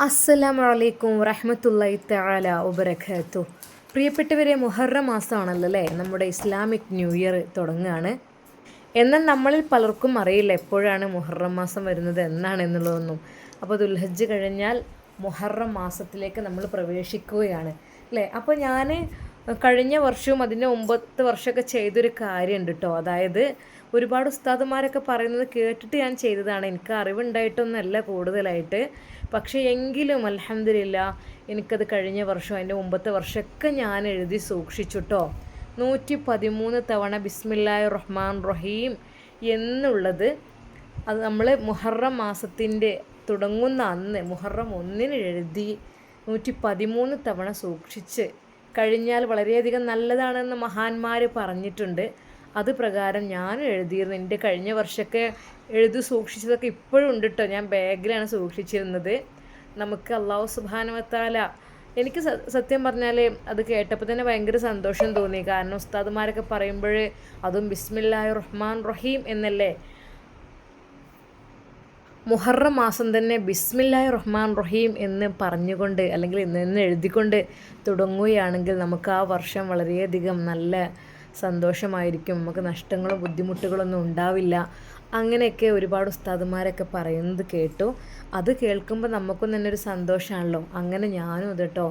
അസ്സലാമു അലൈക്കും വറഹ്മത്തുള്ളാഹി തആല വബറകാതുഹു. പ്രിയപ്പെട്ടവരെ, മുഹറം മാസമാണല്ലോ അല്ലേ, നമ്മുടെ ഇസ്ലാമിക് ന്യൂ ഇയർ തുടങ്ങുകയാണ്. എന്നാൽ നമ്മളിൽ പലർക്കും അറിയില്ല എപ്പോഴാണ് മുഹറം മാസം വരുന്നത്, എന്നാണ് എന്നുള്ളതൊന്നും. അപ്പോൾ ദുൽഹജ്ജ് കഴിഞ്ഞാൽ മുഹറം മാസത്തിലേക്ക് നമ്മൾ പ്രവേശിക്കുകയാണ് അല്ലേ. അപ്പോൾ ഞാൻ കഴിഞ്ഞ വർഷവും അതിൻ്റെ മുമ്പത്തെ വർഷമൊക്കെ ചെയ്തൊരു കാര്യമുണ്ട് കേട്ടോ. അതായത് ഒരുപാട് ഉസ്താദുമാരൊക്കെ പറയുന്നത് കേട്ടിട്ട് ഞാൻ ചെയ്തതാണ്. എനിക്ക് അറിവുണ്ടായിട്ടൊന്നുമല്ല കൂടുതലായിട്ട്. പക്ഷേ എങ്കിലും അൽഹംദുലില്ലാ എനിക്കത് കഴിഞ്ഞ വർഷം അതിൻ്റെ മുമ്പത്തെ വർഷമൊക്കെ ഞാൻ എഴുതി സൂക്ഷിച്ചുട്ടോ. 113 തവണ ബിസ്മില്ലാഹിർ റഹ്മാൻ റഹീം എന്നുള്ളത് അത് നമ്മൾ മുഹറം മാസത്തിൻ്റെ തുടങ്ങുന്ന അന്ന് മുഹറം 1-ന് എഴുതി 113 തവണ സൂക്ഷിച്ച് കഴിഞ്ഞാൽ വളരെയധികം നല്ലതാണെന്ന് മഹാന്മാർ പറഞ്ഞിട്ടുണ്ട്. അത് പ്രകാരം ഞാൻ എഴുതിയിരുന്നു. എൻ്റെ കഴിഞ്ഞ വർഷമൊക്കെ എഴുതി സൂക്ഷിച്ചതൊക്കെ ഇപ്പോഴും ഉണ്ട് കേട്ടോ. ഞാൻ ബാഗിലാണ് സൂക്ഷിച്ചിരുന്നത്. നമുക്ക് അല്ലാഹു സുബ്ഹാനഹു വ തആല, എനിക്ക് സത്യം പറഞ്ഞാൽ അത് കേട്ടപ്പോൾ തന്നെ ഭയങ്കര സന്തോഷം തോന്നി. കാരണം ഉസ്താദുമാരൊക്കെ പറയുമ്പോൾ അതും ബിസ്മില്ലാഹിർ റഹ്മാൻ റഹീം എന്നല്ലേ, മുഹറം മാസം തന്നെ ബിസ്മില്ലാഹിർ റഹ്മാൻ റഹീം എന്ന് പറഞ്ഞുകൊണ്ട് അല്ലെങ്കിൽ എന്ന് എഴുതിക്കൊണ്ട് തുടങ്ങുകയാണെങ്കിൽ നമുക്ക് ആ വർഷം വളരെയധികം നല്ല സന്തോഷമായിരിക്കും. നമുക്ക് നഷ്ടങ്ങളോ ബുദ്ധിമുട്ടുകളൊന്നും ഉണ്ടാവില്ല. അങ്ങനെയൊക്കെ ഒരുപാട് ഉസ്താദുമാരൊക്കെ പറയുന്നത് കേട്ടു. അത് കേൾക്കുമ്പോൾ നമുക്കും തന്നെ ഒരു സന്തോഷമാണല്ലോ. അങ്ങനെ ഞാനും കേട്ടോ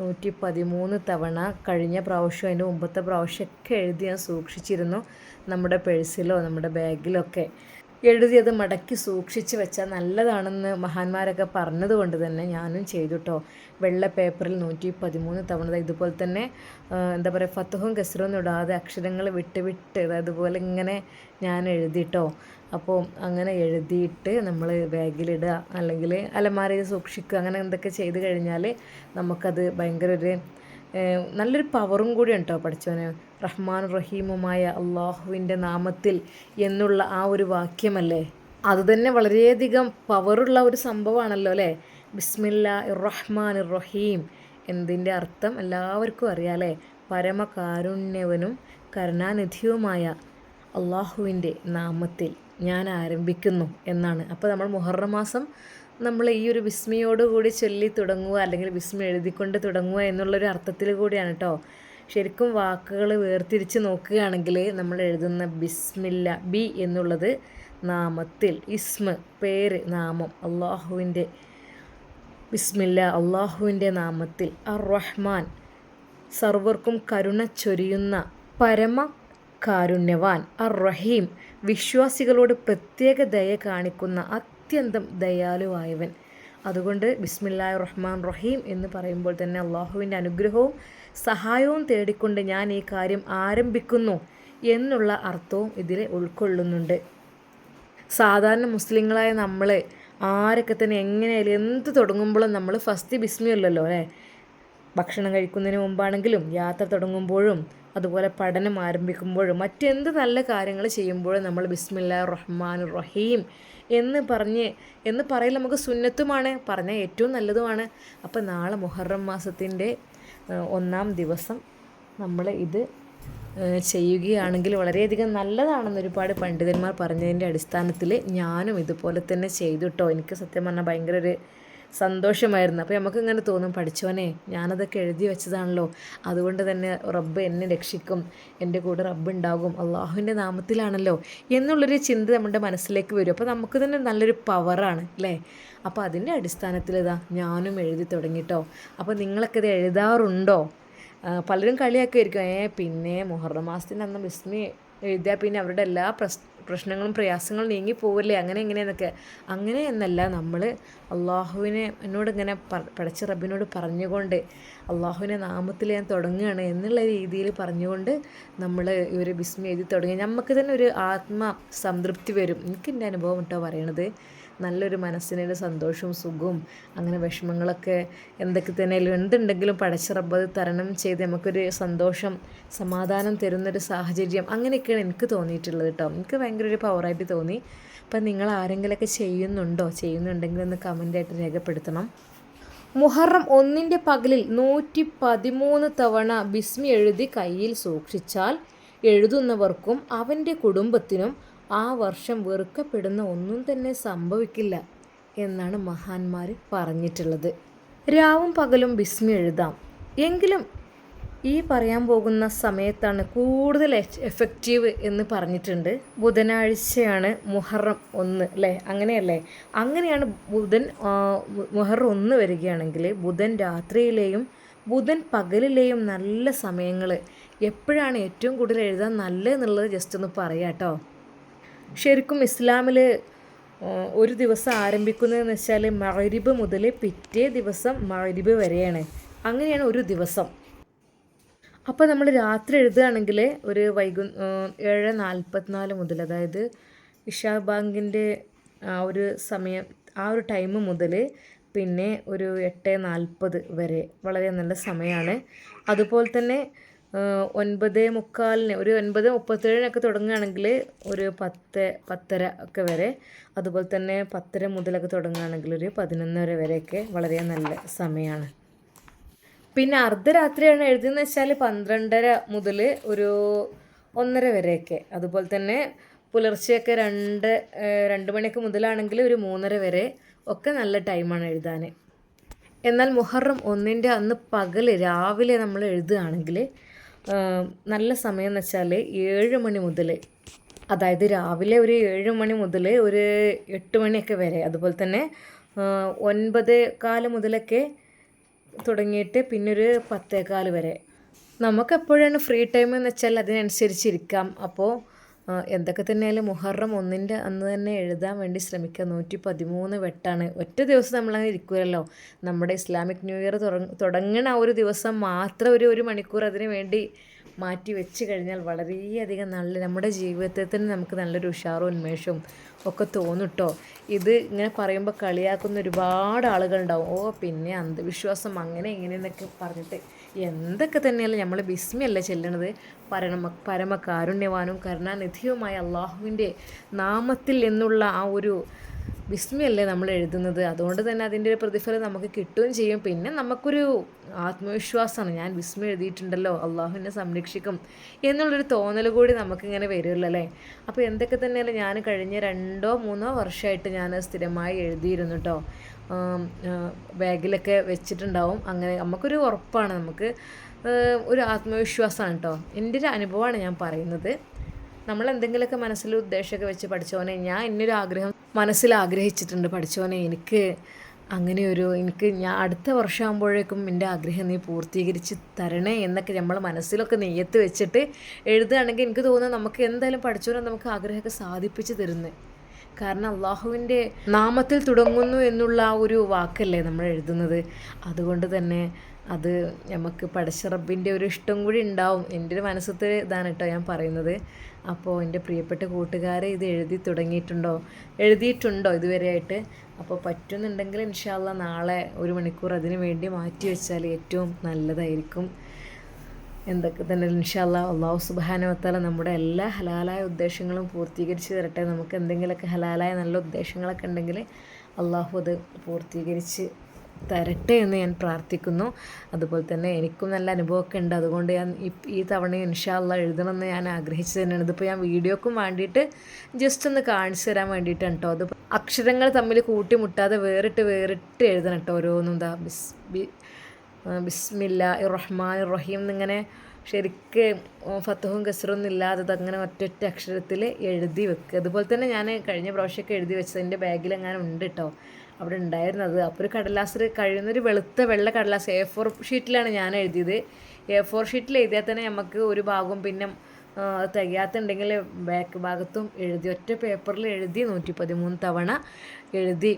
113 തവണ കഴിഞ്ഞ പ്രാവശ്യം അതിൻ്റെ മുമ്പത്തെ പ്രാവശ്യമൊക്കെ എഴുതി ഞാൻ സൂക്ഷിച്ചിരുന്നു. നമ്മുടെ പേഴ്സിലോ നമ്മുടെ ബാഗിലൊക്കെ എഴുതിയത് മടക്കി സൂക്ഷിച്ച് വെച്ചാൽ നല്ലതാണെന്ന് മഹാന്മാരൊക്കെ പറഞ്ഞതുകൊണ്ട് തന്നെ ഞാനും ചെയ്തു കേട്ടോ. വെള്ള പേപ്പറിൽ 113 തവണ ഇതുപോലെ തന്നെ എന്താ പറയുക, ഫത്തുഹും കസ്റൊന്നും ഇടാതെ അക്ഷരങ്ങൾ വിട്ട് അതുപോലെ ഇങ്ങനെ ഞാൻ എഴുതിട്ടോ. അപ്പോൾ അങ്ങനെ എഴുതിയിട്ട് നമ്മൾ ബാഗിലിടുക അല്ലെങ്കിൽ അലമാരയിൽ സൂക്ഷിക്കുക, അങ്ങനെ എന്തൊക്കെ ചെയ്ത് കഴിഞ്ഞാൽ നമുക്കത് ഭയങ്കര ഒരു നല്ലൊരു പവറും കൂടിയാണ് കേട്ടോ. പഠിച്ചവനെ റഹ്മാൻ റഹീമുമായ അള്ളാഹുവിൻ്റെ നാമത്തിൽ എന്നുള്ള ആ ഒരു വാക്യമല്ലേ, അതുതന്നെ വളരെയധികം പവറുള്ള ഒരു സംഭവമാണല്ലോ അല്ലേ. ബിസ്മില്ലാഹിർ റഹ്മാനിർ റഹീം എന്നതിൻ്റെ അർത്ഥം എല്ലാവർക്കും അറിയാം അല്ലേ. പരമകാരുണ്യവനും കരുണാനിധിയുമായ അള്ളാഹുവിൻ്റെ നാമത്തിൽ ഞാൻ ആരംഭിക്കുന്നു എന്നാണ്. അപ്പോൾ നമ്മൾ മുഹറം മാസം നമ്മൾ ഈ ഒരു വിസ്മയോടുകൂടി ചൊല്ലി തുടങ്ങുക അല്ലെങ്കിൽ വിസ്മ എഴുതിക്കൊണ്ട് തുടങ്ങുക എന്നുള്ളൊരു അർത്ഥത്തിൽ കൂടിയാണ് കേട്ടോ. ശരിക്കും വാക്കുകൾ വേർതിരിച്ച് നോക്കുകയാണെങ്കിൽ നമ്മൾ എഴുതുന്ന ബിസ്മില്ല, ബി എന്നുള്ളത് നാമത്തിൽ, ഇസ്മ പേര്, നാമം, അള്ളാഹുവിൻ്റെ ബിസ്മില്ല അള്ളാഹുവിൻ്റെ നാമത്തിൽ, അർ റഹ്മാൻ സർവർക്കും കരുണ ചൊരിയുന്ന പരമ കാരുണ്യവാൻ, അർ റഹീം വിശ്വാസികളോട് പ്രത്യേക ദയ കാണിക്കുന്ന അത്യന്തം ദയാലുവായവൻ. അതുകൊണ്ട് ബിസ്മില്ലാഹിർ റഹ്മാൻ റഹീം എന്ന് പറയുമ്പോൾ തന്നെ അള്ളാഹുവിൻ്റെ അനുഗ്രഹവും സഹായവും തേടിക്കൊണ്ട് ഞാൻ ഈ കാര്യം ആരംഭിക്കുന്നു എന്നുള്ള അർത്ഥവും ഇതിൽ ഉൾക്കൊള്ളുന്നുണ്ട്. സാധാരണ മുസ്ലിങ്ങളായ നമ്മൾ ആരൊക്കെ തന്നെ എങ്ങനെയായാലും എന്ത് തുടങ്ങുമ്പോഴും നമ്മൾ ഫസ്റ്റ് ബിസ്മില്ലല്ലോ അല്ലേ. ഭക്ഷണം കഴിക്കുന്നതിന് മുമ്പാണെങ്കിലും യാത്ര തുടങ്ങുമ്പോഴും അതുപോലെ പഠനം ആരംഭിക്കുമ്പോഴും മറ്റെന്ത് നല്ല കാര്യങ്ങൾ ചെയ്യുമ്പോഴും നമ്മൾ ബിസ്മില്ലാഹിർ റഹ്മാനിർ റഹീം എന്ന് പറയൽ നമുക്ക് സുന്നത്തുമാണ്, പറഞ്ഞാൽ ഏറ്റവും നല്ലതുമാണ്. അപ്പോൾ നാളെ മുഹറം മാസത്തിൻ്റെ 1-ാം ദിവസം നമ്മൾ ഇത് ചെയ്യുകയാണെങ്കിൽ വളരെയധികം നല്ലതാണെന്ന് ഒരുപാട് പണ്ഡിതന്മാർ പറഞ്ഞതിൻ്റെ അടിസ്ഥാനത്തിൽ ഞാനും ഇതുപോലെ തന്നെ ചെയ്തു കേട്ടോ. എനിക്ക് സത്യം പറഞ്ഞാൽ ഭയങ്കര ഒരു സന്തോഷമായിരുന്നു. അപ്പോൾ നമുക്കിങ്ങനെ തോന്നും, പഠിച്ചവനെ ഞാനതൊക്കെ എഴുതി വെച്ചതാണല്ലോ, അതുകൊണ്ട് തന്നെ റബ്ബ് എന്നെ രക്ഷിക്കും, എൻ്റെ കൂടെ റബ്ബ് ഉണ്ടാകും, അള്ളാഹുവിൻ്റെ നാമത്തിലാണല്ലോ എന്നുള്ളൊരു ചിന്ത നമ്മുടെ മനസ്സിലേക്ക് വരും. അപ്പോൾ നമുക്ക് തന്നെ നല്ലൊരു പവറാണ് അല്ലേ. അപ്പോൾ അതിൻ്റെ അടിസ്ഥാനത്തിൽ ഞാനും എഴുതി തുടങ്ങിട്ടോ. അപ്പോൾ നിങ്ങളൊക്കെ ഇത് എഴുതാറുണ്ടോ? പലരും കളിയാക്കുമായിരിക്കും, പിന്നെ മുഹറം മാസത്തിൻ്റെ അന്ന് ബിസ്മി എഴുതിയാൽ പിന്നെ അവരുടെ എല്ലാ പ്രശ്നങ്ങളും പ്രയാസങ്ങളും നീങ്ങി പോവില്ലേ, അങ്ങനെ എങ്ങനെയെന്നൊക്കെ. അങ്ങനെയെന്നല്ല, നമ്മൾ അള്ളാഹുവിനെ ഇങ്ങനെ പടച്ച റബ്ബിനോട് പറഞ്ഞുകൊണ്ട് അള്ളാഹുവിൻ്റെ നാമത്തിൽ ഞാൻ തുടങ്ങുകയാണ് എന്നുള്ള രീതിയിൽ പറഞ്ഞുകൊണ്ട് നമ്മൾ ഈ ഒരു ബിസ്മി എഴുതി തുടങ്ങി നമുക്ക് തന്നെ ഒരു ആത്മസംതൃപ്തി വരും. എനിക്ക് എൻ്റെ അനുഭവം കേട്ടോ പറയണത്. നല്ലൊരു മനസ്സിനൊരു സന്തോഷവും സുഖവും അങ്ങനെ വിഷമങ്ങളൊക്കെ എന്തൊക്കെ തന്നെ എന്തുണ്ടെങ്കിലും പടച്ച റബ്ബ് അത് തരണം ചെയ്ത് നമുക്കൊരു സന്തോഷം സമാധാനം തരുന്നൊരു സാഹചര്യം അങ്ങനെയൊക്കെയാണ് എനിക്ക് തോന്നിയിട്ടുള്ളത് കേട്ടോ. എനിക്ക് ഭയങ്കര ഒരു പവറായിട്ട് തോന്നി. അപ്പം നിങ്ങൾ ആരെങ്കിലുമൊക്കെ ചെയ്യുന്നുണ്ടെങ്കിൽ ഒന്ന് കമൻ്റായിട്ട് രേഖപ്പെടുത്തണം. മുഹറം 1-ൻ്റെ പകലിൽ 113 തവണ ബിസ്മി എഴുതി കയ്യിൽ സൂക്ഷിച്ചാൽ എഴുതുന്നവർക്കും അവൻ്റെ കുടുംബത്തിനും ആ വർഷം വെറുക്കപ്പെടുന്ന ഒന്നും തന്നെ സംഭവിക്കില്ല എന്നാണ് മഹാന്മാർ പറഞ്ഞിട്ടുള്ളത്. രാവും പകലും ബിസ്മി എഴുതാം, എങ്കിലും ഈ പറയാൻ പോകുന്ന സമയത്താണ് കൂടുതൽ എഫക്റ്റീവ് എന്ന് പറഞ്ഞിട്ടുണ്ട്. ബുധനാഴ്ചയാണ് മുഹറം 1 അല്ലേ, അങ്ങനെയല്ലേ? അങ്ങനെയാണ് മുഹറം 1 വരികയാണെങ്കിൽ ബുധൻ രാത്രിയിലെയും ബുധൻ പകലിലെയും നല്ല സമയങ്ങൾ എപ്പോഴാണ് ഏറ്റവും കൂടുതൽ എഴുതാൻ നല്ലതെന്നുള്ളത് ജസ്റ്റ് ഒന്ന് പറയാം കേട്ടോ. ശരിക്കും ഇസ്ലാമിൽ ഒരു ദിവസം ആരംഭിക്കുന്നതെന്ന് വെച്ചാൽ മഗ്‌രിബ് മുതൽ പിറ്റേ ദിവസം മഗ്‌രിബ് വരെയാണ്. അങ്ങനെയാണ് ഒരു ദിവസം. അപ്പോൾ നമ്മൾ രാത്രി എഴുതുകയാണെങ്കിൽ ഒരു 7:44 മുതൽ, അതായത് ഇശാ ബാങ്കിൻ്റെ ആ ഒരു സമയം, ആ ഒരു ടൈം മുതൽ പിന്നെ ഒരു 8:40 വരെ വളരെ നല്ല സമയമാണ്. അതുപോലെ തന്നെ 9:45 ഒരു 9:37 തുടങ്ങുകയാണെങ്കിൽ ഒരു 10-10:30 ഒക്കെ വരെ, അതുപോലെ തന്നെ 10:30 മുതലൊക്കെ തുടങ്ങുകയാണെങ്കിൽ ഒരു 11:00 വരെയൊക്കെ വളരെ നല്ല സമയമാണ്. പിന്നെ അർദ്ധരാത്രിയാണ് എഴുതുന്നത് വെച്ചാൽ 12:30 മുതൽ ഒരു 1:30 വരെയൊക്കെ. അതുപോലെ തന്നെ പുലർച്ചെയൊക്കെ 2 മണിയൊക്കെ മുതലാണെങ്കിൽ ഒരു 3:30 വരെ ഒക്കെ നല്ല ടൈമാണ് എഴുതാൻ. എന്നാൽ മുഹറം 1 അന്ന് പകൽ രാവിലെ നമ്മൾ എഴുതുകയാണെങ്കിൽ നല്ല സമയം എന്ന് വെച്ചാൽ 7 മണി മുതൽ, അതായത് രാവിലെ ഒരു 7 മണി മുതൽ ഒരു 8 മണിയൊക്കെ വരെ, അതുപോലെ തന്നെ 9:15 മുതലൊക്കെ തുടങ്ങിയിട്ട് പിന്നെ ഒരു 10:15 വരെ. നമുക്ക് എപ്പോഴാണ് ഫ്രീ ടൈം എന്ന് വെച്ചാൽ അതിനനുസരിച്ചിരിക്കാം. അപ്പോൾ എന്തൊക്കെ തന്നെയായാലും മുഹറം 1 അന്ന് തന്നെ എഴുതാൻ വേണ്ടി ശ്രമിക്കുക. 113 വെട്ടാണ്. ഒറ്റ ദിവസം നമ്മളങ്ങനെ ഇരിക്കുമല്ലോ. നമ്മുടെ ഇസ്ലാമിക് ന്യൂ ഇയർ തുടങ്ങുന്ന ആ ഒരു ദിവസം മാത്രം ഒരു മണിക്കൂർ അതിന് വേണ്ടി മാറ്റി വെച്ച് കഴിഞ്ഞാൽ വളരെയധികം നമ്മുടെ ജീവിതത്തിൽ തന്നെ നമുക്ക് നല്ലൊരു ഉഷാറും ഉന്മേഷവും ഒക്കെ തോന്നും കേട്ടോ. ഇത് ഇങ്ങനെ പറയുമ്പോൾ കളിയാക്കുന്ന ഒരുപാട് ആളുകളുണ്ടാവും. പിന്നെ അന്ധവിശ്വാസം അങ്ങനെ ഇങ്ങനെയെന്നൊക്കെ പറഞ്ഞിട്ട്, എന്തൊക്കെ തന്നെയല്ല നമ്മൾ ബിസ്മിയല്ല ചെല്ലണത്, പരമകാരുണ്യവാനും കരുണാനിധിയുമായ അള്ളാഹുവിൻ്റെ നാമത്തിൽ എന്നുള്ള ആ ഒരു ബിസ്മിയല്ലേ നമ്മൾ എഴുതുന്നത്. അതുകൊണ്ട് തന്നെ അതിൻ്റെ ഒരു പ്രതിഫലം നമുക്ക് കിട്ടുകയും ചെയ്യും. പിന്നെ നമുക്കൊരു ആത്മവിശ്വാസമാണ്, ഞാൻ ബിസ്മി എഴുതിയിട്ടുണ്ടല്ലോ, അള്ളാഹു എന്നെ സംരക്ഷിക്കും എന്നുള്ളൊരു തോന്നൽ കൂടി നമുക്കിങ്ങനെ വരുമല്ലോ അല്ലേ. അപ്പോൾ എന്തൊക്കെ തന്നെയല്ല, ഞാൻ കഴിഞ്ഞ 2-3 വർഷമായിട്ട് ഞാൻ സ്ഥിരമായി എഴുതിയിരുന്നു കേട്ടോ. ബാഗിലൊക്കെ വെച്ചിട്ടുണ്ടാവും. അങ്ങനെ നമുക്കൊരു ഉറപ്പാണ്, നമുക്ക് ഒരു ആത്മവിശ്വാസമാണ് കേട്ടോ. എൻ്റെ ഒരു അനുഭവമാണ് ഞാൻ പറയുന്നത്. നമ്മൾ എന്തെങ്കിലുമൊക്കെ മനസ്സിൽ ഉദ്ദേശമൊക്കെ വെച്ച് പഠിച്ചോനെ, ഞാൻ ഇന്നൊരു ആഗ്രഹം മനസ്സിൽ ആഗ്രഹിച്ചിട്ടുണ്ട്, പഠിച്ചോനെ എനിക്ക് ഞാൻ അടുത്ത വർഷമാകുമ്പോഴേക്കും എൻ്റെ ആഗ്രഹം നീ പൂർത്തീകരിച്ച് തരണേ എന്നൊക്കെ നമ്മൾ മനസ്സിലൊക്കെ നെയ്യത്ത് വെച്ചിട്ട് എഴുതുകയാണെങ്കിൽ എനിക്ക് തോന്നുന്നത് നമുക്ക് എന്തായാലും പഠിച്ചോനെ നമുക്ക് ആഗ്രഹമൊക്കെ സാധിപ്പിച്ച് തരുന്നത്. കാരണം അള്ളാഹുവിൻ്റെ നാമത്തിൽ തുടങ്ങുന്നു എന്നുള്ള ആ ഒരു വാക്കല്ലേ നമ്മൾ എഴുതുന്നത്. അതുകൊണ്ട് തന്നെ അത് നമുക്ക് പടച്ച റബ്ബിൻ്റെ ഒരു ഇഷ്ടം കൂടി ഉണ്ടാവും. എൻ്റെ ഒരു മനസ്സത്തെ ഇതാണ് കേട്ടോ ഞാൻ പറയുന്നത്. അപ്പോൾ എൻ്റെ പ്രിയപ്പെട്ട കൂട്ടുകാരെ, ഇത് എഴുതിയിട്ടുണ്ടോ ഇതുവരെയായിട്ട്? അപ്പോൾ പറ്റുന്നുണ്ടെങ്കിൽ ഇൻഷാ അല്ലാഹ് നാളെ 1 മണിക്കൂർ അതിന് വേണ്ടി മാറ്റി വെച്ചാൽ ഏറ്റവും നല്ലതായിരിക്കും. എന്തൊക്കെ തന്നെ ഇൻഷാ അല്ലാഹ് അല്ലാഹു സുബ്ഹാനഹു വ തആല നമ്മുടെ എല്ലാ ഹലാലായ ഉദ്ദേശങ്ങളും പൂർത്തീകരിച്ച് തരട്ടെ. നമുക്ക് എന്തെങ്കിലുമൊക്കെ ഹലാലായ നല്ല ഉദ്ദേശങ്ങളൊക്കെ ഉണ്ടെങ്കിൽ അള്ളാഹു അത് പൂർത്തീകരിച്ച് തരട്ടെ എന്ന് ഞാൻ പ്രാർത്ഥിക്കുന്നു. അതുപോലെ തന്നെ എനിക്കും നല്ല അനുഭവമൊക്കെ ഉണ്ട്. അതുകൊണ്ട് ഞാൻ ഈ തവണയും ഇൻഷാ അല്ലാഹ് എഴുതണമെന്ന് ഞാൻ ആഗ്രഹിച്ചു തന്നെയാണ്. ഇതിപ്പോൾ ഞാൻ വീഡിയോക്കും വേണ്ടിയിട്ട് ജസ്റ്റ് ഒന്ന് കാണിച്ചു തരാൻ വേണ്ടിയിട്ടാണ് കേട്ടോ. അത് അക്ഷരങ്ങൾ തമ്മിൽ കൂട്ടിമുട്ടാതെ വേറിട്ട് എഴുതണം കേട്ടോ ഓരോന്നും. ബിസ്മില്ലാഹിർ റഹ്മാനിർ റഹീം എന്നിങ്ങനെ ശരിക്ക് ഫത്തഹും കസറൊന്നും ഇല്ലാതെ അങ്ങനെ ഒറ്റ അക്ഷരത്തിൽ എഴുതി വെക്കുക. അതുപോലെ തന്നെ ഞാൻ കഴിഞ്ഞ പ്രാവശ്യമൊക്കെ എഴുതി വെച്ചത് എൻ്റെ ബാഗിൽ എങ്ങനെ ഉണ്ട് കേട്ടോ, അവിടെ ഉണ്ടായിരുന്നത്. അപ്പോൾ ഒരു കടലാസിൽ കഴിയുന്നൊരു വെള്ള കടലാസ് A4 ഷീറ്റിലാണ് ഞാൻ എഴുതിയത്. A4 ഷീറ്റിൽ എഴുതിയാൽ തന്നെ നമുക്ക് ഒരു ഭാഗവും പിന്നെ തികയാത്തുണ്ടെങ്കിൽ ബാക്ക് ഭാഗത്തും എഴുതി ഒറ്റ പേപ്പറിൽ എഴുതി 113 തവണ എഴുതി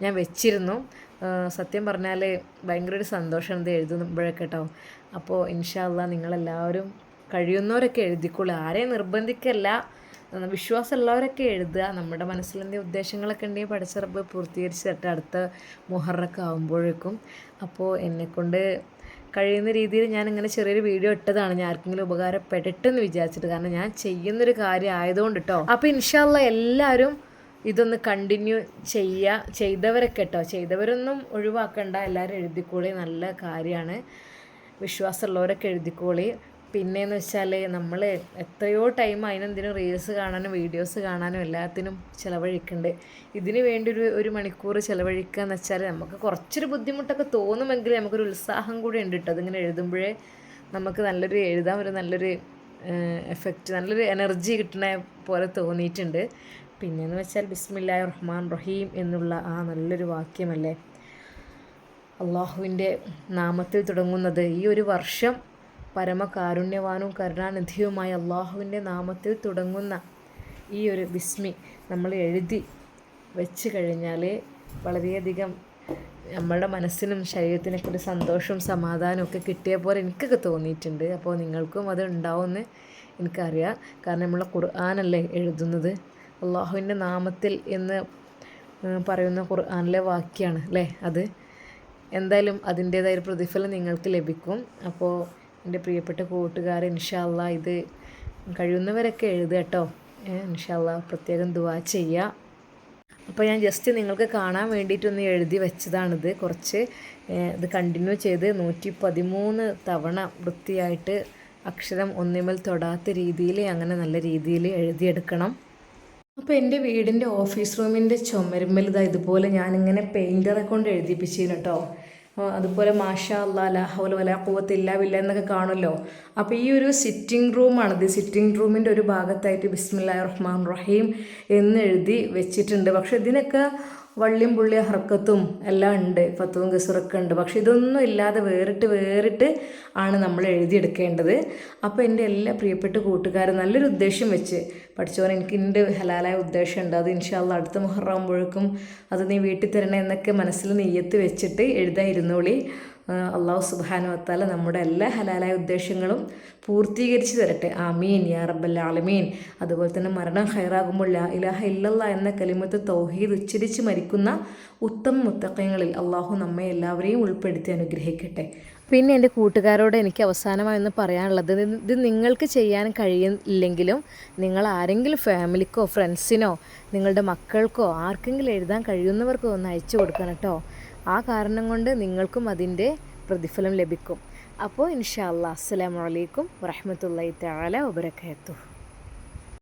ഞാൻ വെച്ചിരുന്നു. സത്യം പറഞ്ഞാൽ ഭയങ്കര ഒരു സന്തോഷം ഇത് എഴുതുമ്പോഴൊക്കെ കേട്ടോ. അപ്പോൾ ഇൻഷാ അല്ലാഹ് നിങ്ങളെല്ലാവരും കഴിയുന്നവരൊക്കെ എഴുതിക്കോളൂ, ആരെയും നിർബന്ധിക്കല്ല, വിശ്വാസമുള്ളവരൊക്കെ എഴുതുക. നമ്മുടെ മനസ്സിലെന്തെങ്കിലും ഉദ്ദേശങ്ങളൊക്കെ ഉണ്ടെങ്കിൽ പടച്ച റബ്ബ് പൂർത്തീകരിച്ച് തരട്ടെ അടുത്ത മുഹറമൊക്കെ ആകുമ്പോഴേക്കും. അപ്പോൾ എന്നെക്കൊണ്ട് കഴിയുന്ന രീതിയിൽ ഞാൻ ഇങ്ങനെ ചെറിയൊരു വീഡിയോ ഇട്ടതാണ്, ഞാൻ ആർക്കെങ്കിലും ഉപകാരപ്പെടട്ടെന്ന് വിചാരിച്ചിട്ട്, കാരണം ഞാൻ ചെയ്യുന്നൊരു കാര്യം ആയതുകൊണ്ട് കേട്ടോ. അപ്പോൾ ഇൻഷാ അല്ലാഹ് എല്ലാവരും ഇതൊന്ന് കണ്ടിന്യൂ ചെയ്തവരൊക്കെ കേട്ടോ, ചെയ്തവരൊന്നും ഒഴിവാക്കണ്ട, എല്ലാവരും എഴുതിക്കോളി, നല്ല കാര്യമാണ്. വിശ്വാസമുള്ളവരൊക്കെ എഴുതിക്കോളി. പിന്നെയെന്ന് വെച്ചാൽ നമ്മൾ എത്രയോ ടൈം അതിനെന്തിനും റീൽസ് കാണാനും വീഡിയോസ് കാണാനും എല്ലാത്തിനും ചിലവഴിക്കുന്നുണ്ട്. ഇതിന് വേണ്ടി ഒരു മണിക്കൂർ ചിലവഴിക്കുക എന്ന് വെച്ചാൽ നമുക്ക് കുറച്ചൊരു ബുദ്ധിമുട്ടൊക്കെ തോന്നുമെങ്കിൽ നമുക്കൊരു ഉത്സാഹം കൂടി ഉണ്ട് കേട്ടോ. അതിങ്ങനെ എഴുതുമ്പോഴേ നമുക്ക് എഴുതാൻ ഒരു നല്ലൊരു എഫക്റ്റ്, നല്ലൊരു എനർജി കിട്ടുന്ന പോലെ തോന്നിയിട്ടുണ്ട്. പിന്നെയെന്ന് വെച്ചാൽ ബിസ്മില്ലാഹിർ റഹ്മാൻ റഹീം എന്നുള്ള ആ നല്ലൊരു വാക്യമല്ലേ, അള്ളാഹുവിൻ്റെ നാമത്തിൽ തുടങ്ങുന്നത്. ഈ ഒരു വർഷം പരമകാരുണ്യവാനും കരുണാനിധിയുമായ അള്ളാഹുവിൻ്റെ നാമത്തിൽ തുടങ്ങുന്ന ഈ ഒരു ബിസ്മി നമ്മൾ എഴുതി വെച്ച് കഴിഞ്ഞാൽ വളരെയധികം നമ്മളുടെ മനസ്സിനും ശരീരത്തിനൊക്കെ ഒരു സന്തോഷവും സമാധാനവും ഒക്കെ കിട്ടിയ പോലെ എനിക്കൊക്കെ തോന്നിയിട്ടുണ്ട്. അപ്പോൾ നിങ്ങൾക്കും അത് ഉണ്ടാവുമെന്ന് എനിക്കറിയാം. കാരണം നമ്മളെ ഖുർആനല്ലേ എഴുതുന്നത്, അള്ളാഹുവിൻ്റെ നാമത്തിൽ എന്ന് പറയുന്ന ഖുർആനിലെ വാക്യമാണ് അല്ലേ അത്. എന്തായാലും അതിൻ്റേതായ ഒരു പ്രതിഫലം നിങ്ങൾക്ക് ലഭിക്കും. അപ്പോൾ എൻ്റെ പ്രിയപ്പെട്ട കൂട്ടുകാരെ, ഇൻഷാ അള്ളാ ഇത് കഴിയുന്നവരൊക്കെ എഴുതുക കേട്ടോ. ഇൻഷാ അള്ളാ പ്രത്യേകം ദുആ ചെയ്യുക. അപ്പോൾ ഞാൻ ജസ്റ്റ് നിങ്ങൾക്ക് കാണാൻ വേണ്ടിയിട്ടൊന്ന് എഴുതി വെച്ചതാണിത്. കുറച്ച് ഇത് കണ്ടിന്യൂ ചെയ്ത് 113 തവണ വൃത്തിയായിട്ട് അക്ഷരം ഒന്നിമേൽ തൊടാത്ത രീതിയിൽ അങ്ങനെ നല്ല രീതിയിൽ എഴുതിയെടുക്കണം. അപ്പോൾ എൻ്റെ വീടിൻ്റെ ഓഫീസ് റൂമിൻ്റെ ചുമരുമ്മൽ ഇതുപോലെ ഞാനിങ്ങനെ പെയിൻറ്ററെ കൊണ്ട് എഴുതിപ്പിച്ചിരുന്നു കേട്ടോ. അതുപോലെ മാഷാ അല്ലാ ലാ ഹൗല വലാ ഖുവത ഇല്ലാ ബില്ലാ എന്നൊക്കെ കാണുമല്ലോ. അപ്പോൾ ഈ ഒരു സിറ്റിംഗ് റൂമാണിത്. സിറ്റിംഗ് റൂമിൻ്റെ ഒരു ഭാഗത്തായിട്ട് ബിസ്മില്ലാഹിർ റഹ്മാൻ റഹീം എന്ന് എഴുതി വെച്ചിട്ടുണ്ട്. പക്ഷേ ഇതിനൊക്കെ വള്ളിയും പുള്ളി ഹർക്കത്തും എല്ലാം ഉണ്ട്, ഫത്തുവും ഗസറൊക്കെ ഉണ്ട്. പക്ഷെ ഇതൊന്നും ഇല്ലാതെ വേറിട്ട് ആണ് നമ്മൾ എഴുതിയെടുക്കേണ്ടത്. അപ്പോൾ എൻ്റെ എല്ലാ പ്രിയപ്പെട്ട കൂട്ടുകാരും നല്ലൊരു ഉദ്ദേശം വെച്ച്, പഠിച്ചോൻ എനിക്ക് എൻ്റെ ഹലാലായ ഉദ്ദേശമുണ്ട്, അത് ഇൻഷാ അല്ലാ അടുത്ത മുഹറമാകുമ്പോഴേക്കും അത് നീ വീട്ടിൽ തരണേ എന്നൊക്കെ മനസ്സിൽ നെയ്യത്ത് വെച്ചിട്ട് എഴുതായിരുന്നോളി. അള്ളാഹു സുബ്ഹാനഹു വ തആല നമ്മുടെ എല്ലാ ഹലാലായ ഉദ്ദേശങ്ങളും പൂർത്തീകരിച്ച് തരട്ടെ. ആമീൻ യാ റബ്ബൽ ആലമീൻ. അതുപോലെ തന്നെ മരണം ഖൈറാകുമ്പോൾ ലാ ഇലാഹ ഇല്ലല്ലാ എന്ന കലിമത്ത് തൗഹീദ് ഉച്ചരിച്ച് മരിക്കുന്ന ഉത്തമ മുത്തഖീങ്ങളിൽ അള്ളാഹു നമ്മെ എല്ലാവരെയും ഉൾപ്പെടുത്തി അനുഗ്രഹിക്കട്ടെ. പിന്നെ എൻ്റെ കൂട്ടുകാരോട് എനിക്ക് അവസാനമായി ഒന്ന് പറയാനുള്ളത്, ഇത് നിങ്ങൾക്ക് ചെയ്യാൻ കഴിയില്ലെങ്കിലും നിങ്ങൾ ആരെങ്കിലും ഫാമിലിക്കോ ഫ്രണ്ട്സിനോ നിങ്ങളുടെ മക്കൾക്കോ ആർക്കെങ്കിലും എഴുതാൻ കഴിയുന്നവർക്കോ ഒന്ന് അയച്ചു കൊടുക്കണം കേട്ടോ. ആ കാരണം കൊണ്ട് നിങ്ങൾക്കും അതിൻ്റെ പ്രതിഫലം ലഭിക്കും. അപ്പോൾ ഇൻഷാ അല്ലാ അസ്സലാമു അലൈക്കും വറഹ്മത്തുള്ളാഹി തആല വബറകാതുഹു.